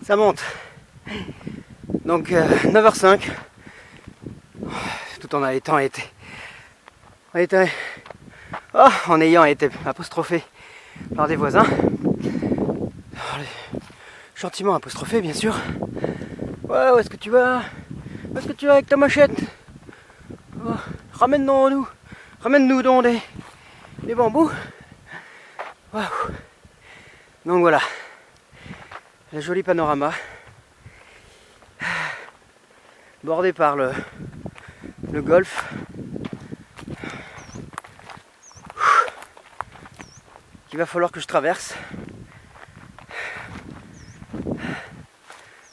Ça monte. Donc 9h05, tout en ayant été en ayant été apostrophé par des voisins. Gentiment apostrophé, bien sûr. Ouais, où est-ce que tu vas? Où est-ce que tu vas avec ta machette? Oh, ramène-nous donc des bambous. Waouh. Donc voilà, le joli panorama, bordé par le golfe. Qu'il va falloir que je traverse.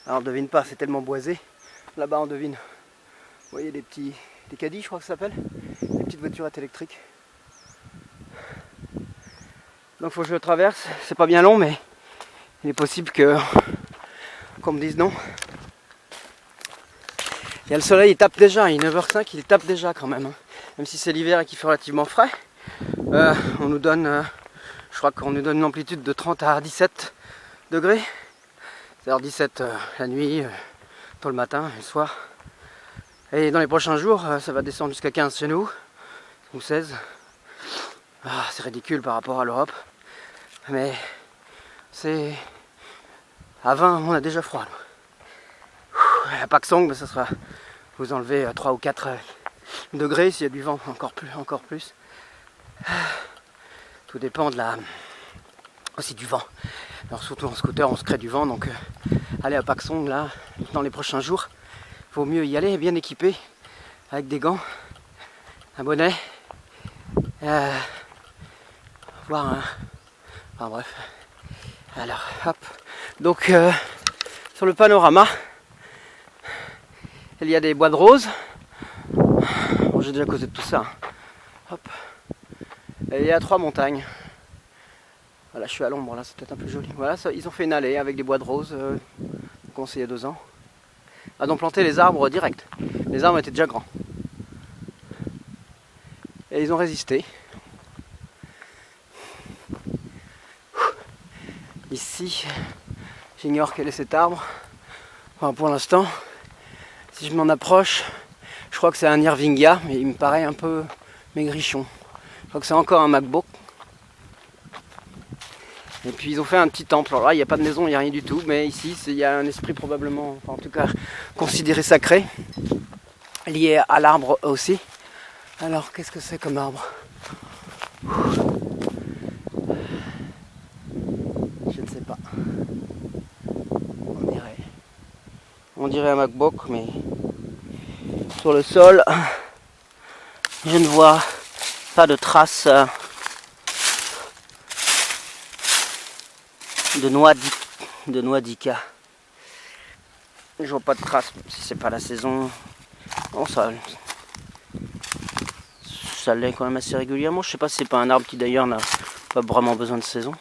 Alors on devine pas, c'est tellement boisé. Là-bas on devine. Vous voyez des caddies, je crois que ça s'appelle. Des petites voiturettes électriques. Donc faut que je le traverse. C'est pas bien long, mais il est possible qu'on me dise non. Il y a le soleil, il tape déjà. Il est 9h05, il tape déjà quand même. Même si c'est l'hiver et qu'il fait relativement frais. On nous donne, je crois qu'on nous donne une amplitude de 30 à 17 degrés. C'est-à-dire 17 la nuit, tôt le matin et le soir. Et dans les prochains jours, ça va descendre jusqu'à 15 chez nous, ou 16. Ah, c'est ridicule par rapport à l'Europe. Mais c'est... À 20, on a déjà froid. À Paksong, ça sera... Vous enlevez 3 ou 4 degrés s'il y a du vent, encore plus. Tout dépend aussi du vent. Alors surtout en scooter, on se crée du vent, donc aller à Paksong, là, dans les prochains jours, il vaut mieux y aller bien équipé, avec des gants, un bonnet, enfin bref. Alors, hop. Donc, sur le panorama, il y a des bois de roses. Bon, j'ai déjà causé de tout ça. Hop. Et il y a 3 montagnes. Voilà, je suis à l'ombre là, c'est peut-être un peu joli. Voilà, ça, ils ont fait une allée avec des bois de roses, commencé il y a 2 ans. Ah, donc planter les arbres direct. Les arbres étaient déjà grands. Et ils ont résisté. Ici, j'ignore quel est cet arbre. Enfin, pour l'instant, si je m'en approche, je crois que c'est un Irvingia, mais il me paraît un peu maigrichon. Je crois que c'est encore un MacBook. Et puis ils ont fait un petit temple. Alors là, il n'y a pas de maison, il n'y a rien du tout. Mais ici, il y a un esprit probablement, enfin, en tout cas, considéré sacré, lié à l'arbre aussi. Alors, qu'est-ce que c'est comme arbre? Je ne sais pas. On dirait un MacBook, mais sur le sol, je ne vois pas de traces de noix d'Ica. Je vois pas de traces, si c'est pas la saison. Bon, ça l'est quand même assez régulièrement. Je sais pas si c'est pas un arbre qui d'ailleurs n'a pas vraiment besoin de saison.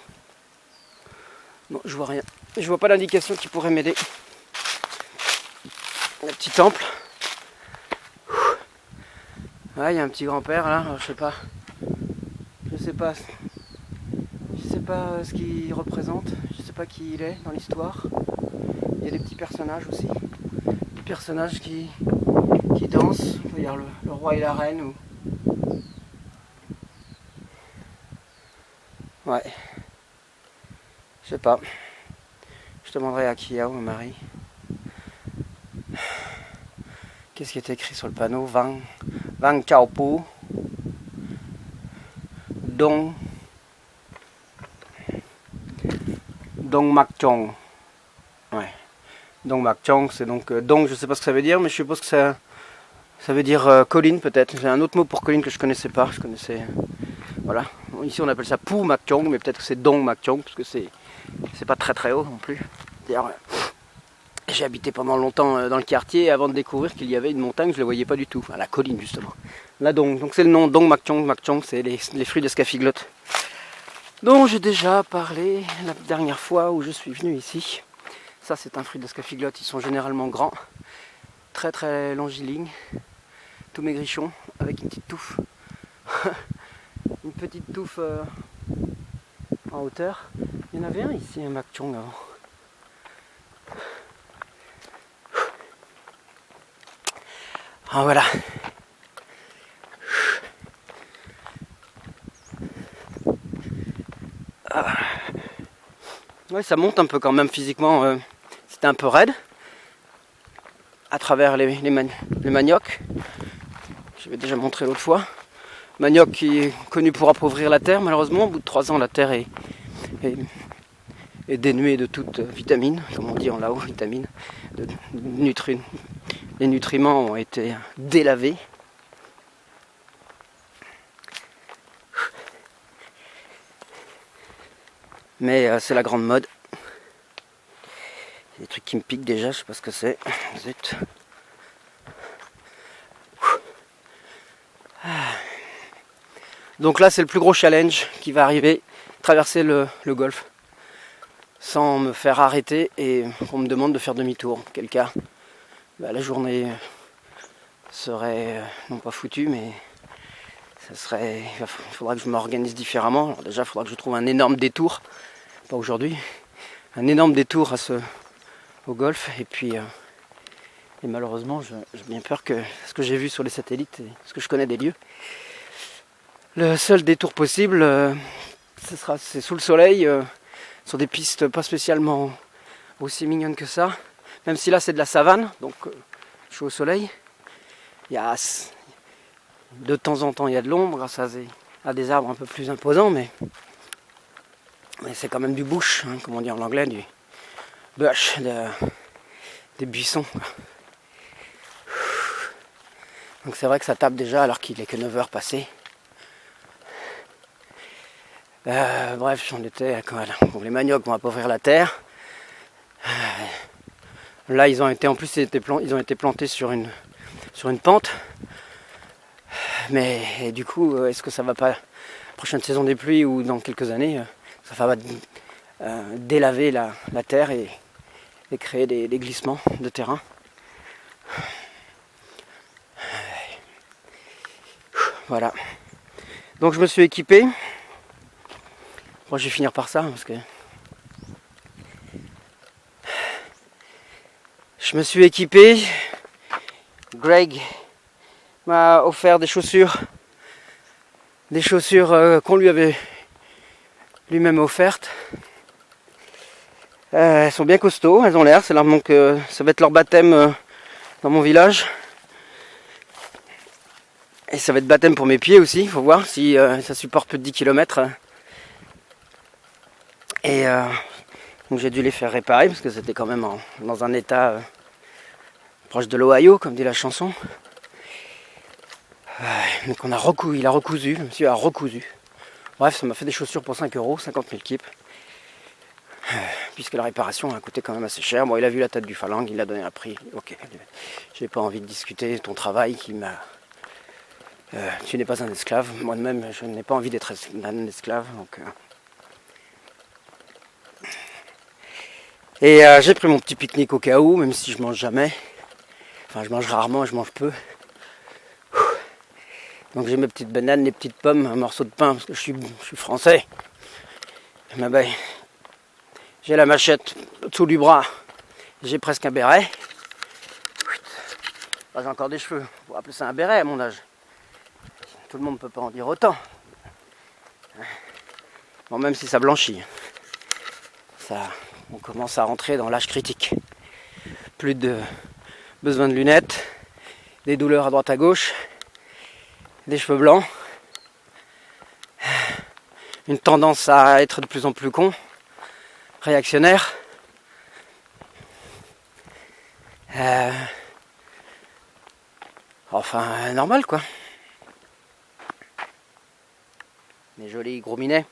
Non, je vois rien. Je vois pas d'indication qui pourrait m'aider. Un petit temple. Ah, il y a un petit grand-père là, alors, je sais pas ce qu'il représente, je sais pas qui il est dans l'histoire. Il y a des petits personnages aussi, des personnages qui dansent, c'est-à-dire le roi et la reine ou... Ouais, je sais pas, je demanderai à Kia ou à Marie. Qu'est-ce qui est écrit sur le panneau? Vang Chao Pu Dong Mak Chong. Ouais. Dong Mak Chong, c'est donc Dong, je sais pas ce que ça veut dire, mais je suppose que ça veut dire colline peut-être. J'ai un autre mot pour colline que je connaissais pas. Voilà. Ici on appelle ça Pu Mak Chong, mais peut-être que c'est Dong Mak Chong parce que c'est pas très haut non plus. D'ailleurs, j'ai habité pendant longtemps dans le quartier avant de découvrir qu'il y avait une montagne, je ne la voyais pas du tout. Enfin, la colline justement. Là donc c'est le nom Dong Mak Chong. Mak Chong, c'est les fruits de scaphigote dont j'ai déjà parlé la dernière fois où je suis venu ici. Ça c'est un fruit de scaphigote, ils sont généralement grands, très longilignes, tout maigrichons, avec une petite touffe. Une petite touffe en hauteur. Il y en avait un ici, un Mak Chong avant. Ah, voilà. Ah. Ouais, ça monte un peu quand même physiquement. C'était un peu raide. À travers les maniocs. Je l'avais déjà montré l'autre fois. Manioc qui est connu pour appauvrir la terre, malheureusement. Au bout de 3 ans, la terre est dénuée de toute vitamine, comme on dit en lao, vitamine. Les nutriments ont été délavés. Mais c'est la grande mode. Il y a des trucs qui me piquent déjà, je sais pas ce que c'est. Zut. Donc là, c'est le plus gros challenge qui va arriver, traverser le golfe sans me faire arrêter et on me demande de faire demi-tour. Quel cas, la journée serait non pas foutue, mais il faudra que je m'organise différemment. Alors déjà, il faudra que je trouve un énorme détour, pas aujourd'hui, un énorme détour au golfe. Et puis, et malheureusement, j'ai bien peur que ce que j'ai vu sur les satellites, et ce que je connais des lieux, le seul détour possible, c'est sous le soleil, sur des pistes pas spécialement aussi mignonnes que ça. Même si là c'est de la savane, donc je suis au soleil. De temps en temps il y a de l'ombre grâce à des arbres un peu plus imposants, mais c'est quand même du bush, hein, comme on dit en anglais, du bush, des buissons. Donc c'est vrai que ça tape déjà alors qu'il est que 9h passées. Bref, j'en étais à quoi là. Bon, les maniocs vont appauvrir la terre. Là, ils ont été plantés sur une pente. Mais du coup, est-ce que ça va pas, prochaine saison des pluies ou dans quelques années, ça va délaver la terre et créer des glissements de terrain. Voilà. Donc je me suis équipé. Moi, je vais finir par ça parce que je me suis équipé. Greg m'a offert des chaussures qu'on lui avait lui-même offertes. Elles sont bien costauds, elles ont l'air. Ça va être leur baptême dans mon village. Et ça va être baptême pour mes pieds aussi. Il faut voir si ça supporte plus de 10 km. Et donc j'ai dû les faire réparer parce que c'était quand même dans un état proche de l'Ohio, comme dit la chanson. Donc il a recousu, le monsieur a recousu. Bref, ça m'a fait des chaussures pour 5 €, 50 000 kips. Puisque la réparation a coûté quand même assez cher. Bon, il a vu la tête du phalangue, il a donné un prix. Ok, j'ai pas envie de discuter ton travail qui m'a... tu n'es pas un esclave. Moi-même, je n'ai pas envie d'être un esclave. Donc, Et j'ai pris mon petit pique-nique au cas où, même si je mange jamais. Enfin, je mange rarement, je mange peu. Donc j'ai mes petites bananes, les petites pommes, un morceau de pain, parce que je suis français. Mais ben, j'ai la machette sous du bras. J'ai presque un béret. J'ai encore des cheveux. On va appeler ça un béret à mon âge. Tout le monde ne peut pas en dire autant. Bon, même si ça blanchit. On commence à rentrer dans l'âge critique. Plus de besoin de lunettes, des douleurs à droite à gauche, des cheveux blancs, une tendance à être de plus en plus con, réactionnaire. Enfin, normal quoi. Les jolis gros minets.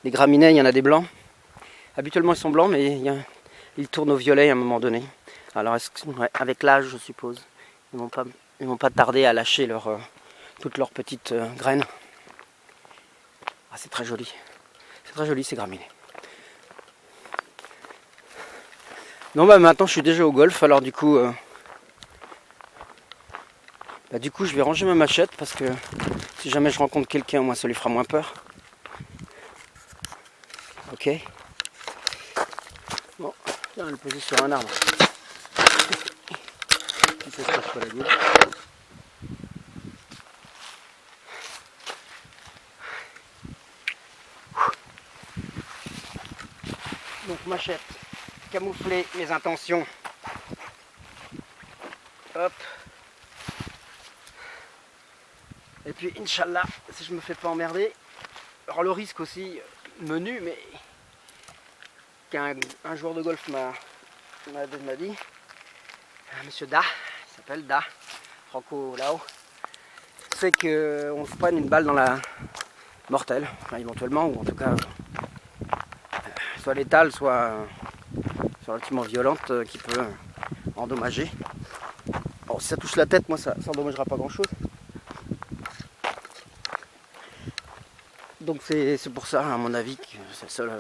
Les graminées, il y en a des blancs. Habituellement, ils sont blancs, mais ils tournent au violet à un moment donné. Alors, avec l'âge, je suppose, ils vont pas tarder à lâcher toutes leurs petites graines. Ah, c'est très joli. C'est très joli, ces graminées. Non, bah maintenant, je suis déjà au golf. Alors, du coup, je vais ranger ma machette parce que si jamais je rencontre quelqu'un, moi, ça lui fera moins peur. Ok. Bon, on va le poser sur un arbre. Si ça se passe pas la gueule. Donc machette, camoufler mes intentions. Hop. Et puis Inch'Allah, si je me fais pas emmerder. Alors le risque aussi, menu, mais qu'un joueur de golf m'a dit, monsieur Da, il s'appelle Da, Franco Lao, c'est qu'on se prenne une balle dans la mortelle, enfin, éventuellement, ou en tout cas soit létale, soit relativement violente, qui peut endommager. Alors si ça touche la tête, moi ça endommagera pas grand chose. Donc c'est pour ça, à mon avis, que c'est le seul,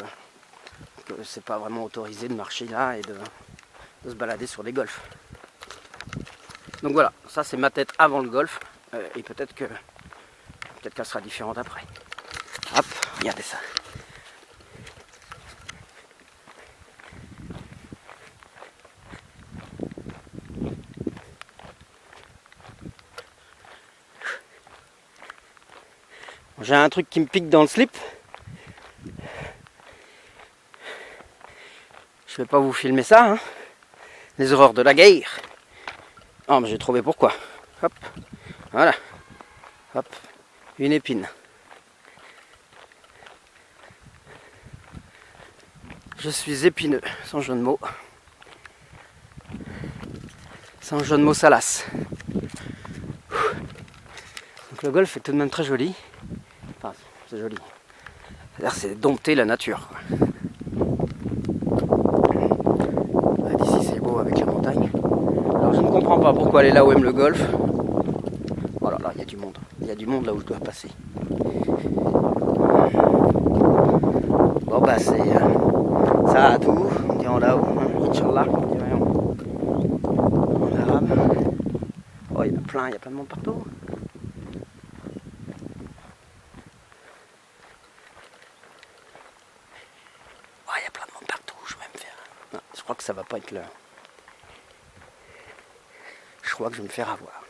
que c'est pas vraiment autorisé de marcher là et de se balader sur des golfs. Donc voilà, ça c'est ma tête avant le golf, et peut-être qu'elle sera différente après. Hop, regardez ça. J'ai un truc qui me pique dans le slip. Je vais pas vous filmer ça, hein. Les horreurs de la guerre. Oh, mais j'ai trouvé pourquoi. Hop, voilà. Hop, une épine. Je suis épineux, sans jeu de mots. Sans jeu de mots salace. Donc le golf est tout de même très joli. Enfin, c'est joli. C'est-à-dire c'est dompter la nature, quoi. D'ici c'est beau avec la montagne. Alors je ne comprends pas pourquoi aller là où aime le golf. Voilà, là il y a du monde. Il y a du monde là où je dois passer. Bon bah c'est ça à tout, on dit en là-haut, hein, Inch'Allah, on dirait en arabe. Oh il y a plein de monde partout. Oh il y a plein de monde partout, je vais me faire. Non, je crois que ça va pas être l'heure. Je crois que je vais me faire avoir.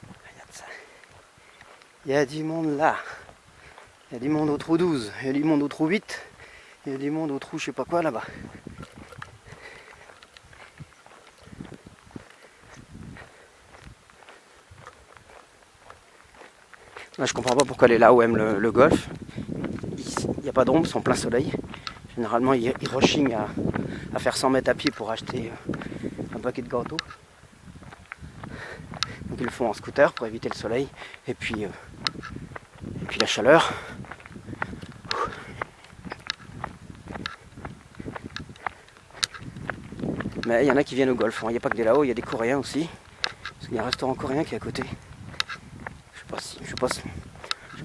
Regarde ça. Il y a du monde là. Il y a du monde au trou 12. Il y a du monde au trou 8. Il y a du monde au trou je sais pas quoi là-bas. Là, je comprends pas pourquoi elle est là où aime le golf. Il n'y a pas d'ombre, c'est en plein soleil. Généralement, ils rushing à faire 100 mètres à pied pour acheter un paquet de gâteaux. Donc ils le font en scooter pour éviter le soleil. Et puis la chaleur. Mais il y en a qui viennent au golf. Il n'y a pas que des là-haut, il y a des Coréens aussi. Parce qu'il y a un restaurant coréen qui est à côté. Je sais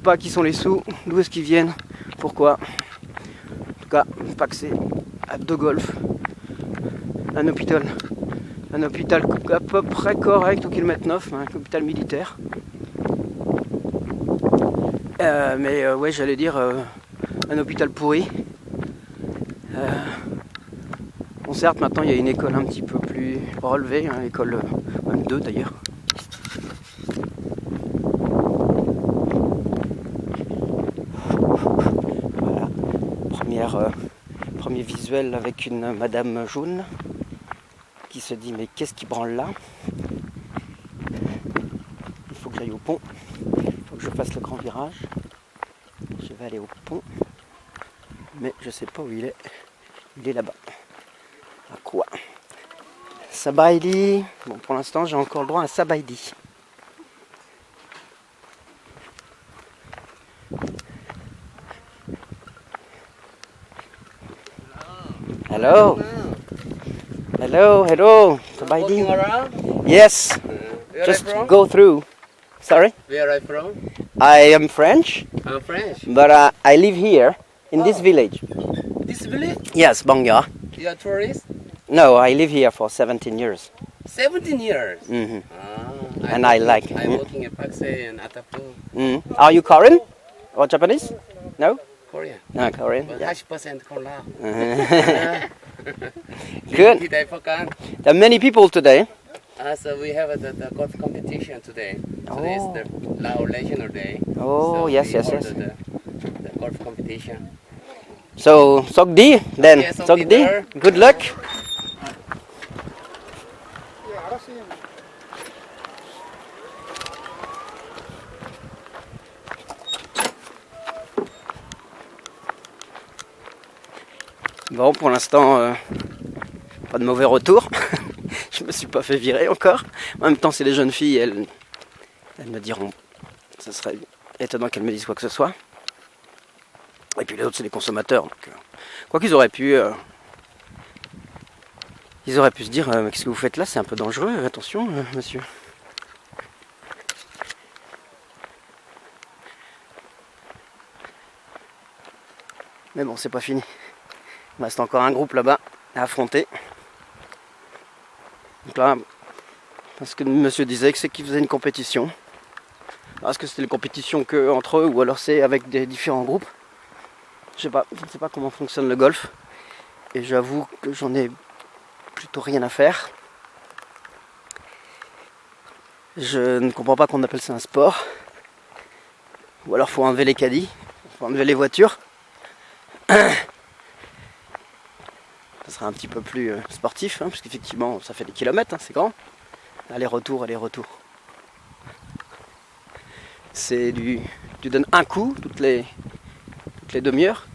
pas à qui sont les sous, d'où est-ce qu'ils viennent, pourquoi. En tout cas, pas que c'est à deux golfs. Un hôpital à peu près correct au kilomètre 9, un hôpital militaire. Ouais, j'allais dire un hôpital pourri. Bon, certes, maintenant il y a une école un petit peu plus relevée, hein, école même 2 d'ailleurs. Voilà, premier visuel avec une madame jaune qui se dit mais qu'est-ce qui branle là? Il faut que j'aille au pont, il faut que je fasse le grand virage. Je vais aller au pont, mais je sais pas où il est. Il est là-bas. À quoi? Sabaidi. Bon, pour l'instant, j'ai encore le droit à Sabaidi. Hello. Hello, hello. Sabaidi. Yes. Just go through. Sorry? Where are you from? I am French. I'm French. But I live here in this village. This village? Yes, Bangya. You are tourist? No, I live here for 17 years. 17 years? Mm-hmm. I'm working in Pakse and Atapu. Are you Korean or Japanese? No? Korean. No, Korean. But Yeah. 80% Korean. Good. Did I forget? There are many people today. So we have the golf competition today. Today is the Lao National Day. Oh, so yes, we yes, ordered yes. The golf competition. So, Sogdi, then. Okay, Sogdi Sogdi, there. good luck. Bon, pour l'instant, pas de mauvais retour. Je me suis pas fait virer encore. En même temps, c'est les jeunes filles, elles me diront. Ce serait étonnant qu'elles me disent quoi que ce soit. Et puis les autres, c'est les consommateurs. Donc, quoi qu'ils auraient pu. Ils auraient pu se dire qu'est-ce que vous faites là, c'est un peu dangereux, attention, monsieur. Mais bon, c'est pas fini. Il reste encore un groupe là-bas à affronter. Donc là, parce que monsieur disait que c'est qu'il faisait une compétition. Est-ce que c'était une compétition que entre eux ou alors c'est avec des différents groupes? Je sais pas, je ne sais pas comment fonctionne le golf. Et j'avoue que j'en ai plutôt rien à faire. Je ne comprends pas qu'on appelle ça un sport. Ou alors faut enlever les caddies, faut enlever les voitures. Ça sera un petit peu plus sportif, hein, parce qu'effectivement ça fait des kilomètres, hein, c'est grand. Aller-retour, aller-retour. C'est tu donnes un coup toutes les demi-heures.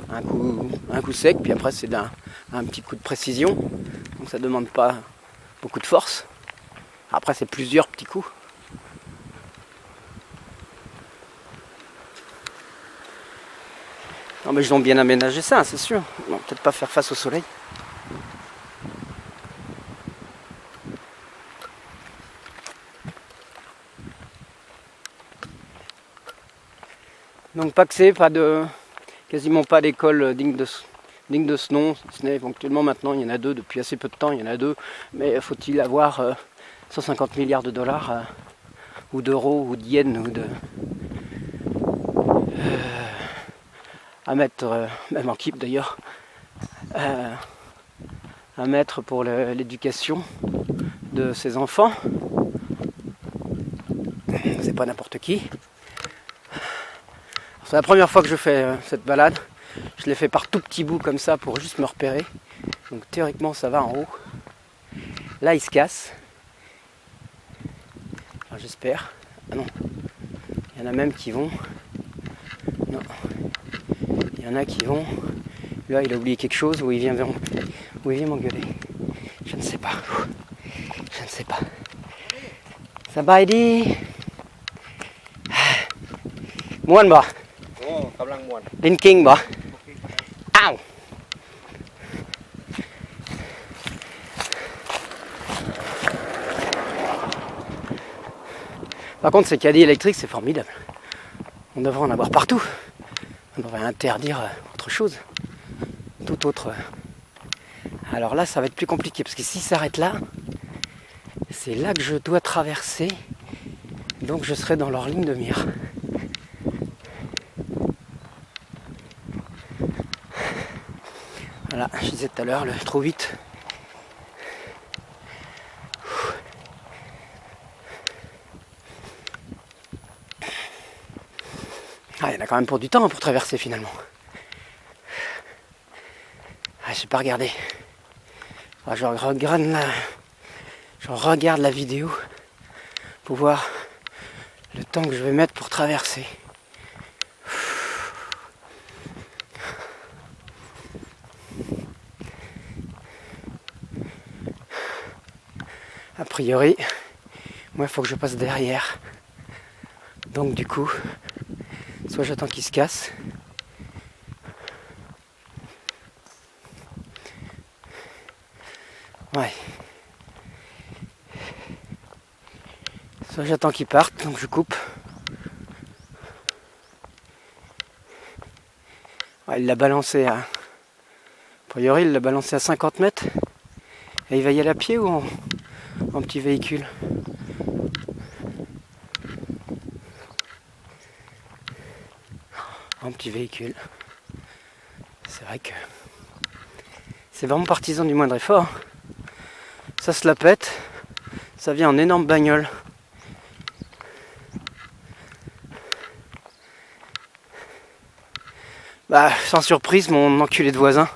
Un coup sec, puis après c'est un petit coup de précision. Donc ça demande pas beaucoup de force. Après c'est plusieurs petits coups. Non mais ils ont bien aménagé ça, c'est sûr. Ils vont peut-être pas faire face au soleil. Donc Paxé, quasiment pas d'école digne de ce nom, si ce n'est éventuellement maintenant il y en a deux, depuis assez peu de temps il y en a deux, mais faut-il avoir 150 milliards de dollars ou d'euros ou d'yens ou à mettre, même en keep d'ailleurs, à mettre pour l'éducation de ses enfants. C'est pas n'importe qui. C'est la première fois que je fais cette balade. Je l'ai fait par tout petits bouts comme ça pour juste me repérer. Donc théoriquement ça va en haut. Là il se casse. Enfin, j'espère. Ah non. Il y en a même qui vont. Non. Il y en a qui vont. Là il a oublié quelque chose ou il vient m'engueuler. Je ne sais pas. Je ne sais pas. Sabaidi. Muônบ่ กำลังม่วน Linkingบ่ Ow. Par contre, ces caddies électriques, c'est formidable. On devrait en avoir partout. On devrait interdire autre chose. Tout autre. Alors là, ça va être plus compliqué parce que s'il s'arrête là, c'est là que je dois traverser. Donc je serai dans leur ligne de mire. Voilà, je disais tout à l'heure, le trop vite. Ah, il y en a quand même pour du temps pour traverser finalement. Ah, j'ai pas regardé. Ah, je regarde la vidéo pour voir le temps que je vais mettre pour traverser. A priori, moi il faut que je passe derrière. Donc du coup, soit j'attends qu'il se casse. Ouais. Soit j'attends qu'il parte, donc je coupe. Ouais, il l'a balancé à... A priori, il l'a balancé à 50 mètres. Et il va y aller à pied ou en petit véhicule? En petit véhicule. C'est vrai que c'est vraiment partisan du moindre effort. Ça se la pète. Ça vient en énorme bagnole. Bah, sans surprise, mon enculé de voisin.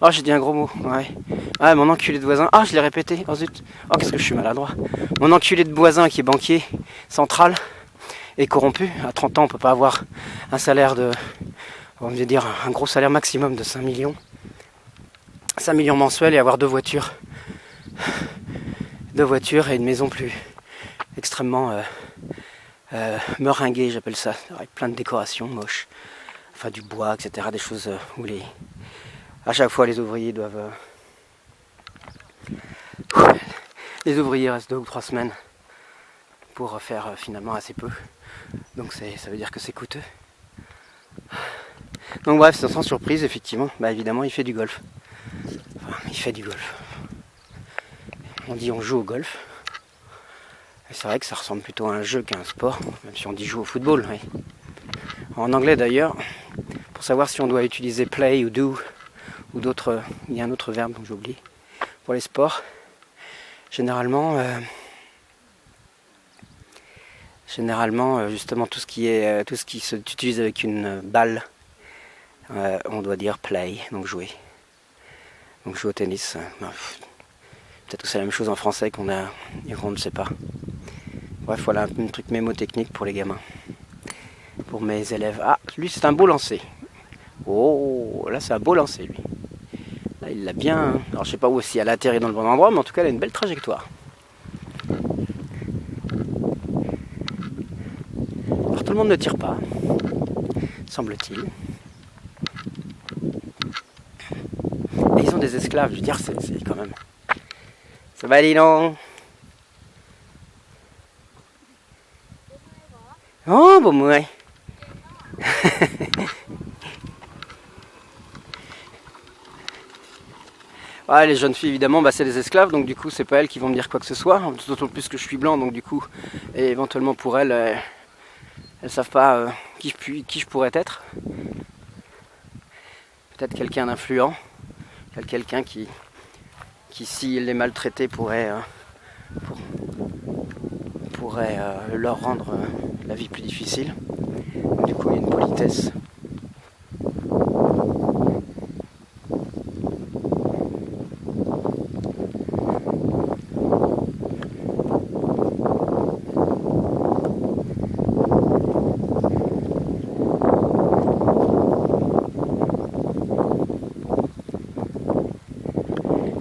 Oh, j'ai dit un gros mot, ouais. Ouais, mon enculé de voisin. Ah, je l'ai répété, oh zut. Oh, qu'est-ce que je suis maladroit. Mon enculé de voisin qui est banquier central est corrompu. À 30 ans, on peut pas avoir un salaire de... On va dire un gros salaire maximum de 5 millions. 5 millions mensuels et avoir 2 voitures. 2 voitures et une maison plus extrêmement meringuée, j'appelle ça. Avec plein de décorations moches. Enfin, du bois, etc. Des choses où à chaque fois les ouvriers doivent... les ouvriers restent 2 ou 3 semaines pour faire finalement assez peu. Donc ça veut dire que c'est coûteux. Donc bref, sans surprise, effectivement, bah évidemment il fait du golf. Enfin, il fait du golf. On dit on joue au golf. Et c'est vrai que ça ressemble plutôt à un jeu qu'à un sport, même si on dit joue au football. Oui. En anglais d'ailleurs, pour savoir si on doit utiliser play ou do, ou d'autres, il y a un autre verbe dont j'ai oublié, pour les sports, généralement, justement tout ce qui s'utilise avec une balle, on doit dire play, donc jouer. Donc jouer au tennis. Peut-être que c'est la même chose en français qu'on ne sait pas. Bref, voilà un truc mémotechnique pour les gamins. Pour mes élèves. Ah, lui c'est un beau lancer. Oh, là c'est un beau lancer lui. Là il l'a bien... Alors je sais pas où si elle a atterri dans le bon endroit, mais en tout cas elle a une belle trajectoire. Alors tout le monde ne tire pas, semble-t-il. Et ils ont des esclaves, je veux dire, c'est quand même... Ça va, Lilon? Oh, bon, ouais. Ouais, les jeunes filles, évidemment, bah, c'est des esclaves, donc du coup, c'est pas elles qui vont me dire quoi que ce soit. D'autant plus que je suis blanc, donc du coup, et éventuellement pour elles, elles savent pas qui je pourrais être. Peut-être quelqu'un d'influent, quelqu'un qui s'il est maltraité, pourrait leur rendre la vie plus difficile. Du coup, il y a une politesse.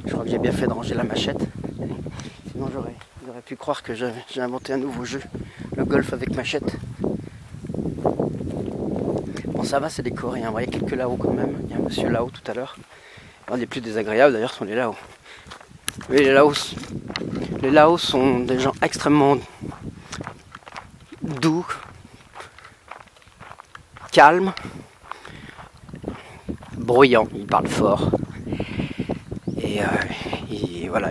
Je crois que j'ai bien fait de ranger la machette. Sinon, j'aurais pu croire que j'ai inventé un nouveau jeu, le golf avec machette. Bon, ça va, c'est des Coréens. Il y a quelques Laos quand même. Il y a un monsieur Lao tout à l'heure. Un des plus désagréables d'ailleurs sont les Laos. Oui, les Laos sont des gens extrêmement doux, calmes, bruyants. Ils parlent fort. Et voilà,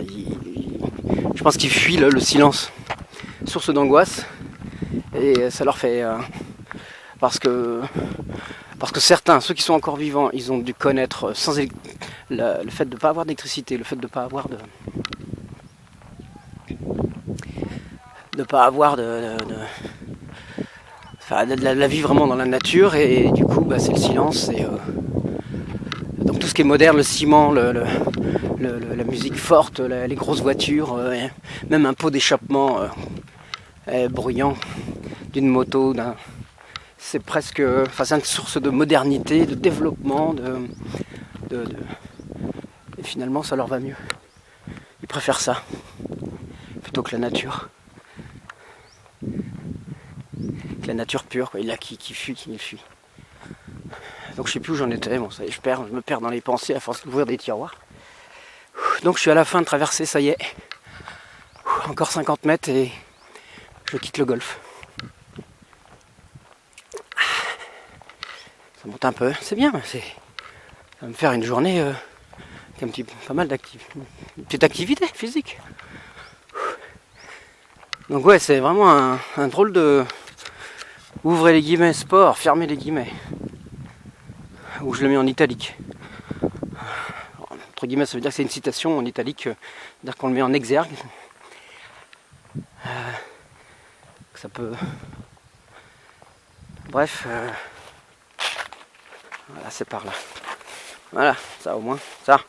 je pense qu'ils fuient le silence. Source d'angoisse. Et ça leur fait... parce que certains, ceux qui sont encore vivants, ils ont dû connaître le fait de ne pas avoir d'électricité, le fait de ne pas avoir la vie vraiment dans la nature, et du coup bah, c'est le silence. Donc tout ce qui est moderne, le ciment, la musique forte, les grosses voitures, même un pot d'échappement bruyant d'une moto, c'est presque, c'est une source de modernité, de développement, et finalement ça leur va mieux. Ils préfèrent ça plutôt que la nature. Que la nature pure, quoi. Il y a qui fuit, qui fuit. Donc je sais plus où j'en étais, bon ça y est, je me perds dans les pensées à force d'ouvrir des tiroirs. Donc je suis à la fin de traverser, ça y est. Encore 50 mètres et je quitte le golf. Ça monte un peu, c'est bien, ça va me faire une journée avec pas mal une petite activité physique. Donc ouais, c'est vraiment un drôle de... Ouvrez les guillemets, sport, fermez les guillemets. Ou je le mets en italique. Entre guillemets, ça veut dire que c'est une citation en italique, c'est-à-dire qu'on le met en exergue. Ça peut... Bref, Voilà, c'est par là. Voilà, ça au moins, ça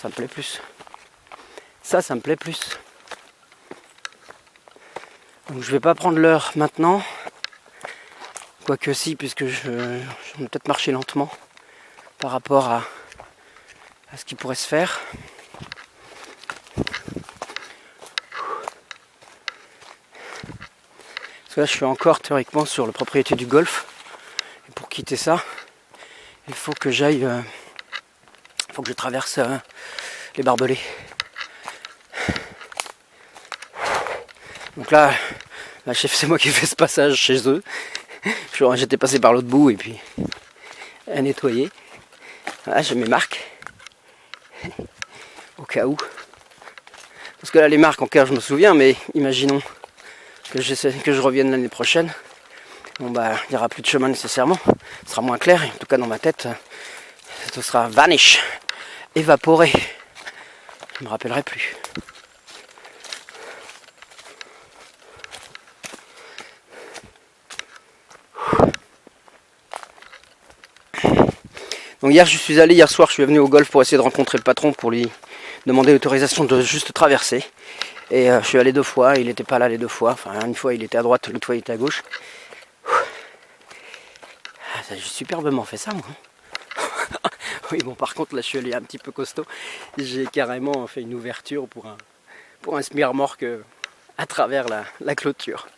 me plaît plus. Ça me plaît plus. Donc je vais pas prendre l'heure maintenant. Quoique si, puisque je vais peut-être marcher lentement par rapport à ce qui pourrait se faire. Parce que là je suis encore théoriquement sur la propriété du golf. Et pour quitter ça, il faut que j'aille... il faut que je traverse les barbelés. Donc là, c'est moi qui ai fait ce passage chez eux. J'étais passé par l'autre bout et puis à nettoyer. Voilà, j'ai mes marques. Au cas où. Parce que là, les marques, encore, je me souviens, mais imaginons que je revienne l'année prochaine. Bon, bah, il n'y aura plus de chemin nécessairement. Ce sera moins clair. En tout cas, dans ma tête, ce sera vanish, évaporé. Je ne me rappellerai plus. Donc hier soir je suis venu au golf pour essayer de rencontrer le patron pour lui demander l'autorisation de juste traverser. Et je suis allé 2 fois, il n'était pas là les 2 fois. Enfin une fois il était à droite, l'autre fois il était à gauche. J'ai superbement fait ça moi. Oui bon par contre là je suis allé un petit peu costaud. J'ai carrément fait une ouverture pour un smear-morgue à travers la clôture.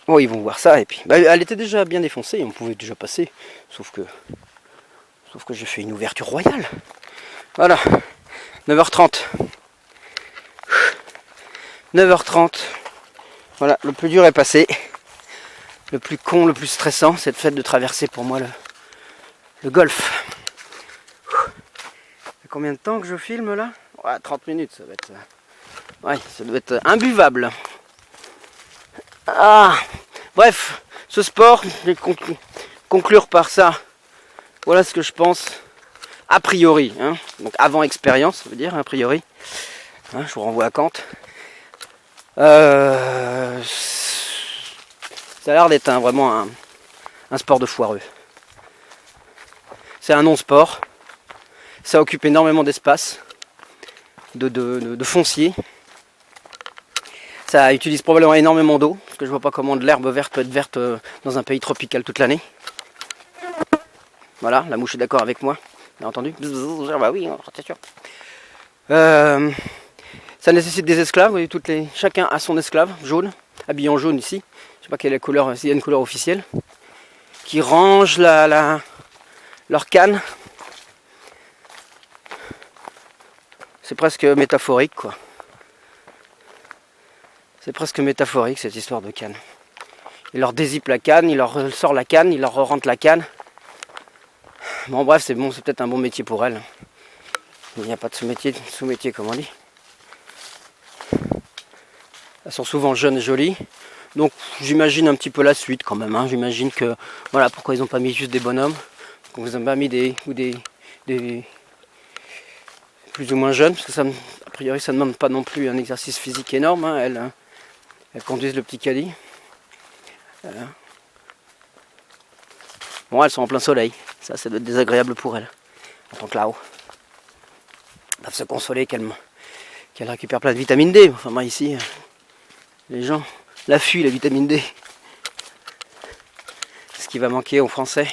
Bon, ils vont voir ça et puis elle était déjà bien défoncée, on pouvait déjà passer, sauf que j'ai fait une ouverture royale. Voilà, 9h30. 9h30. Voilà, le plus dur est passé. Le plus con, le plus stressant, c'est le fait de traverser pour moi le golf. Combien de temps que je filme là? Ouais, 30 minutes, ça va être. Ouais, ça doit être imbuvable. Ah, bref, ce sport, je vais conclure par ça. Voilà ce que je pense, a priori. Hein, donc avant expérience, ça veut dire, a priori. Hein, je vous renvoie à Kant. Ça a l'air d'être vraiment un sport de foireux. C'est un non-sport. Ça occupe énormément d'espace, de foncier. Ça utilise probablement énormément d'eau, parce que je vois pas comment de l'herbe verte peut être verte dans un pays tropical toute l'année. Voilà, la mouche est d'accord avec moi, bien entendu. Bah oui, c'est sûr. Ça nécessite des esclaves, vous voyez, chacun a son esclave, jaune, habillé en jaune ici. Je sais pas quelle est la couleur, s'il y a une couleur officielle. Qui rangent leur canne. C'est presque métaphorique, quoi. C'est presque métaphorique cette histoire de canne. Il leur dézippe la canne, il leur sort la canne, il leur rentre la canne. Bon bref, c'est bon, c'est peut-être un bon métier pour elle. Il n'y a pas de sous-métier comme on dit. Elles sont souvent jeunes et jolies. Donc j'imagine un petit peu la suite quand même. Hein. J'imagine que voilà pourquoi ils n'ont pas mis juste des bonhommes. Qu'on vous a pas mis des plus ou moins jeunes, parce que ça, a priori ça ne demande pas non plus un exercice physique énorme. Hein. Elles conduisent le petit caddie. Bon, elles sont en plein soleil. Ça doit être désagréable pour elles. En tant que là-haut. Elles doivent se consoler qu'elles récupèrent plein de vitamine D. Enfin, moi ici, les gens la fuient, la vitamine D. C'est ce qui va manquer aux Français,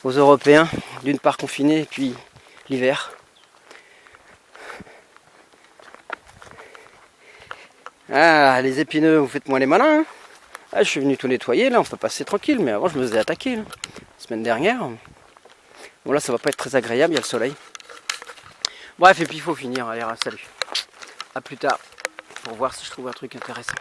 aux Européens, d'une part confinés, et puis l'hiver. Ah, les épineux, vous faites moins les malins. Hein. Ah, je suis venu tout nettoyer, là, on peut passer tranquille, mais avant je me faisais attaquer. Là. La semaine dernière. Bon, là, ça va pas être très agréable, il y a le soleil. Bref, et puis il faut finir. Allez, salut. A plus tard, pour voir si je trouve un truc intéressant.